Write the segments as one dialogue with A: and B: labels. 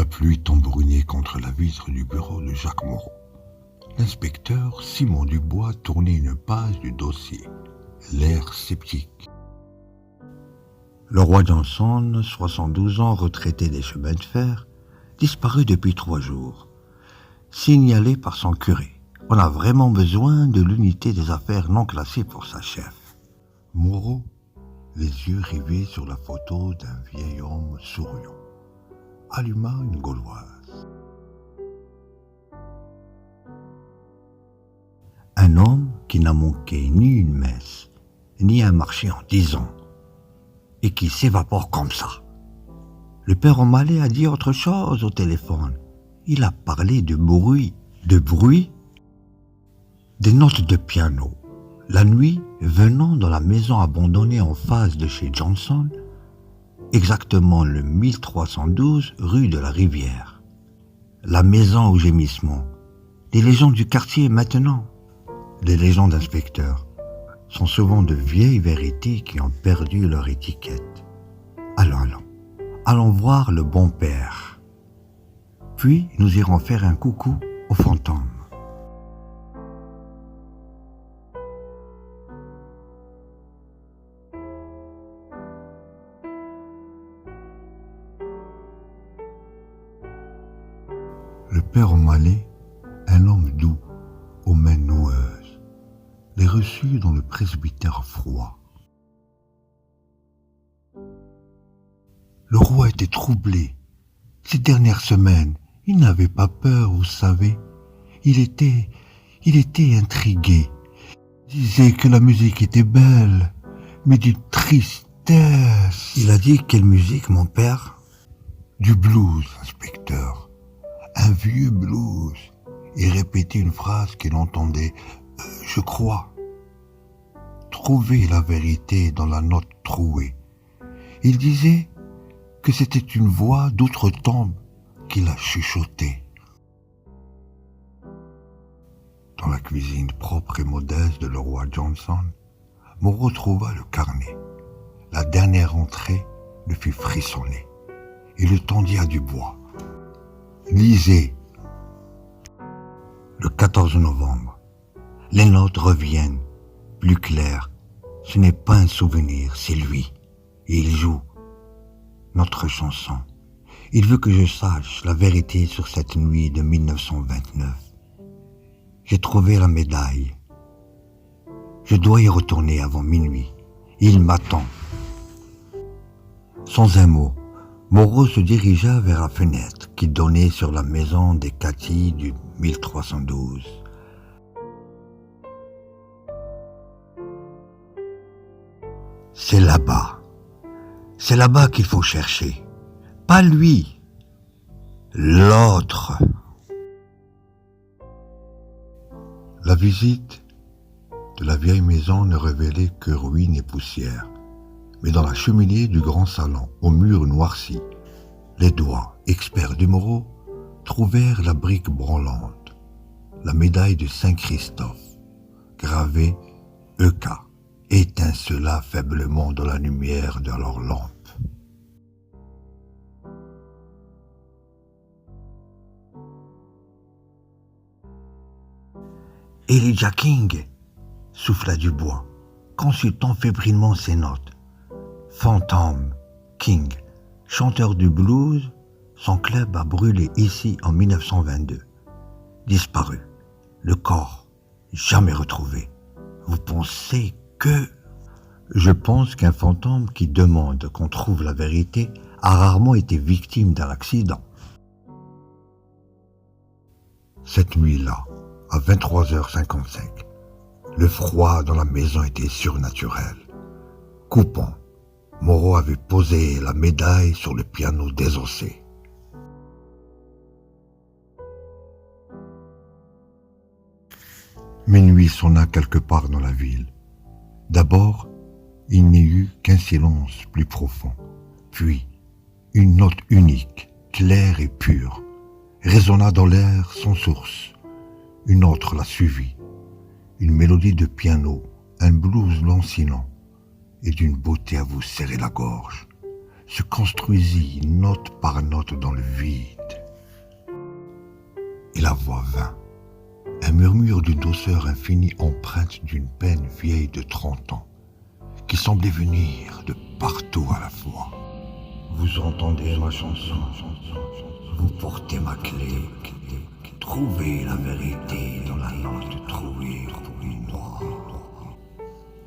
A: pluie tambournait contre la vitre du bureau de Jacques Moreau. L'inspecteur Simon Dubois tournait une page du dossier, l'air sceptique. Le roi Johnson, 72 ans, retraité des chemins de fer, disparu depuis 3 jours. Signalé par son curé. On a vraiment besoin de l'unité des affaires non classées pour sa chef. Moreau, les yeux rivés sur la photo d'un vieil homme souriant, alluma une gauloise. Un homme qui n'a manqué ni une messe, ni un marché en 10 ans, et qui s'évapore comme ça. Le père O'Malley a dit autre chose au téléphone. Il a parlé de bruit. De bruit? Des notes de piano. La nuit, venant dans la maison abandonnée en face de chez Johnson, exactement le 1312 rue de la Rivière. La maison au gémissement. Les légendes du quartier maintenant. Les légendes d'inspecteurs sont souvent de vieilles vérités qui ont perdu leur étiquette. Allons voir le bon père. Puis nous irons faire un coucou aux fantômes. Le père O'Malley, un homme doux, aux mains noueuses, les reçut dans le presbytère froid. Le roi était troublé. Ces dernières semaines, il n'avait pas peur, vous savez. Il était intrigué. Il disait que la musique était belle, mais d'une tristesse. Il a dit quelle musique, mon père? Du blues, inspecteur. Un vieux blues. Il répétait une phrase qu'il entendait. Je crois. Trouver la vérité dans la note trouée. Il disait que c'était une voix d'outre-tombe qu'il a chuchotée. Dans la cuisine propre et modeste de le roi Johnson, Moreau trouva le carnet. La dernière entrée le fit frissonner. Il le tendit à Dubois. Lisez. Le 14 novembre. Les notes reviennent, plus claires. Ce n'est pas un souvenir, c'est lui. Et il joue notre chanson. Il veut que je sache la vérité sur cette nuit de 1929. J'ai trouvé la médaille. Je dois y retourner avant minuit. Il m'attend. Sans un mot, Moreau se dirigea vers la fenêtre qui donnait sur la maison des Cathy du 1312. C'est là-bas. C'est là-bas qu'il faut chercher. Pas lui. L'autre. La visite de la vieille maison ne révélait que ruines et poussière. Mais dans la cheminée du grand salon, au mur noirci, les doigts, experts du Moreau, trouvèrent la brique branlante, la médaille de Saint-Christophe, gravée EK, étincela faiblement dans la lumière de leur lampe. Elijah King, souffla Dubois, consultant fébrilement ses notes. Fantôme, King, chanteur du blues, son club a brûlé ici en 1922. Disparu. Le corps, jamais retrouvé. Vous pensez que... Je pense qu'un fantôme qui demande qu'on trouve la vérité a rarement été victime d'un accident. Cette nuit-là, à 23h55, le froid dans la maison était surnaturel. Coupant, Moreau avait posé la médaille sur le piano désossé. Minuit sonna quelque part dans la ville. D'abord, il n'y eut qu'un silence plus profond. Puis, une note unique, claire et pure, résonna dans l'air sans source. Une autre la suivit. Une mélodie de piano, un blues lancinant, et d'une beauté à vous serrer la gorge, se construisit note par note dans le vide. et la voix vint. Un murmure d'une douceur infinie empreinte d'une peine vieille de 30 ans, qui semblait venir de partout à la fois. Vous entendez ma chanson, vous portez ma clé, trouvez la vérité dans la note trouée pour une noire.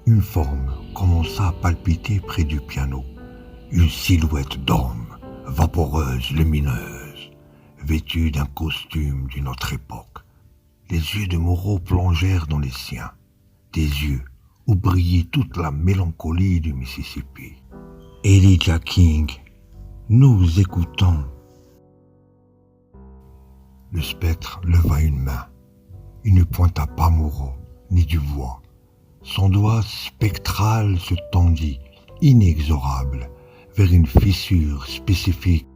A: Une forme commença à palpiter près du piano, une silhouette d'homme, vaporeuse, lumineuse, vêtue d'un costume d'une autre époque. Les yeux de Moreau plongèrent dans les siens, des yeux où brillait toute la mélancolie du Mississippi. Elijah King, nous écoutons. Le spectre leva une main. Il ne pointa pas Moreau, ni du doigt. Son doigt spectral se tendit, inexorable, vers une fissure spécifique.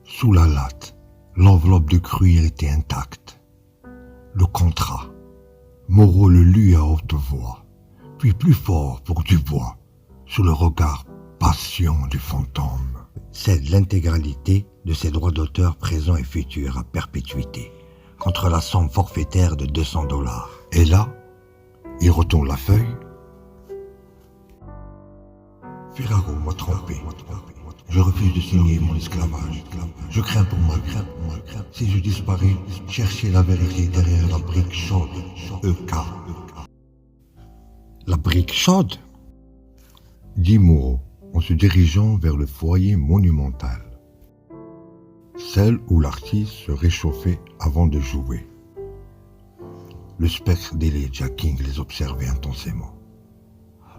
A: Sous la latte, l'enveloppe de cuir était intacte. Le contrat. Moreau le lut à haute voix, puis plus fort pour Dubois, sous le regard patient du fantôme. C'est l'intégralité de ses droits d'auteur présents et futurs à perpétuité, contre la somme forfaitaire de $200. Et là, il retourne la feuille. Ferraro m'a trompé. Je refuse de signer mon esclavage. Je crains pour moi. Si je disparais, cherchez la vérité derrière la brique chaude. EK. La brique chaude, dit Moreau en se dirigeant vers le foyer monumental. Celle où l'artiste se réchauffait avant de jouer. Le spectre d'Elijah King les observait intensément.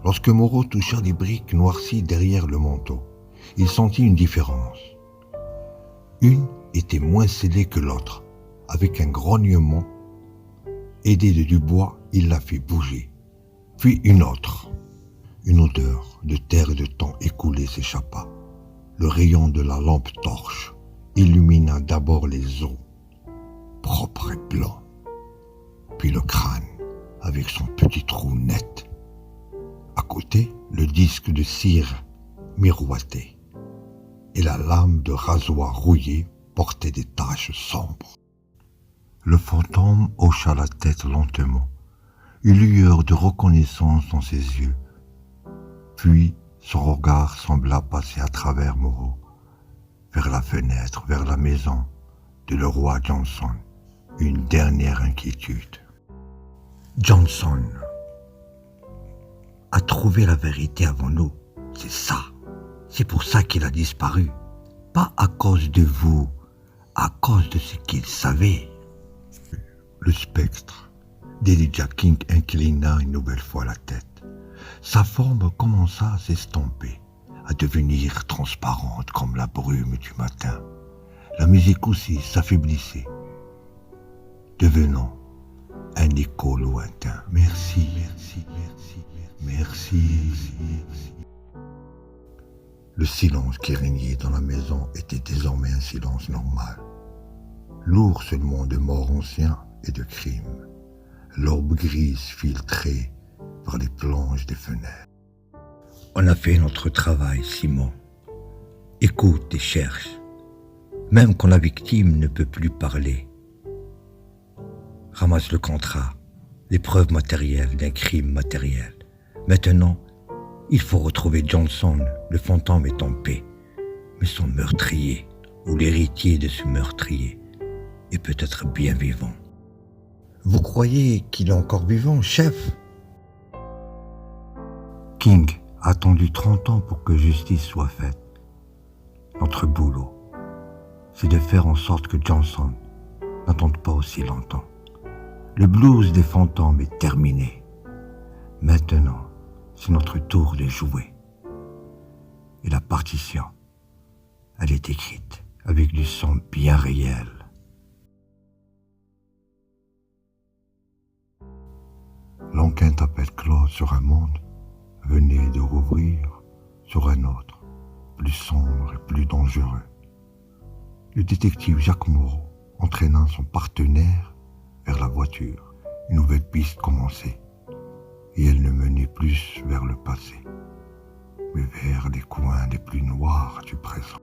A: Lorsque Moreau toucha des briques noircies derrière le manteau, il sentit une différence. Une était moins scellée que l'autre. Avec un grognement, aidé de Dubois, il la fit bouger. Puis une autre. Une odeur de terre et de temps écoulé s'échappa. Le rayon de la lampe torche illumina d'abord les os, propres et blancs, puis le crâne avec son petit trou net. À côté, le disque de cire miroitait, et la lame de rasoir rouillé portait des taches sombres. Le fantôme hocha la tête lentement, une lueur de reconnaissance dans ses yeux. Puis son regard sembla passer à travers Moreau, vers la fenêtre, vers la maison de le roi Johnson. Une dernière inquiétude. Johnson a trouvé la vérité avant nous, c'est ça. C'est pour ça qu'il a disparu. Pas à cause de vous, à cause de ce qu'il savait. Le spectre d'Elijah King inclina une nouvelle fois la tête. Sa forme commença à s'estomper, à devenir transparente comme la brume du matin. La musique aussi s'affaiblissait, devenant un écho lointain. Merci, merci, merci, merci, merci. Le silence qui régnait dans la maison était désormais un silence normal, lourd seulement de morts anciens et de crimes. L'orbe grise filtrait par les planches des fenêtres. On a fait notre travail, Simon. Écoute et cherche. Même quand la victime ne peut plus parler. Ramasse le contrat, les preuves matérielles d'un crime matériel. Maintenant, il faut retrouver Johnson, le fantôme est en paix. Mais son meurtrier, ou l'héritier de ce meurtrier, est peut-être bien vivant. Vous croyez qu'il est encore vivant, chef? King a attendu 30 ans pour que justice soit faite. Notre boulot, c'est de faire en sorte que Johnson n'attende pas aussi longtemps. Le blues des fantômes est terminé. Maintenant, c'est notre tour de jouer. Et la partition, elle est écrite avec du son bien réel. L'enquête appelle close sur un monde venait de rouvrir sur un autre, plus sombre et plus dangereux. Le détective Jacques Moreau entraînant son partenaire vers la voiture. Une nouvelle piste commençait, et elle ne menait plus vers le passé, mais vers les coins les plus noirs du présent.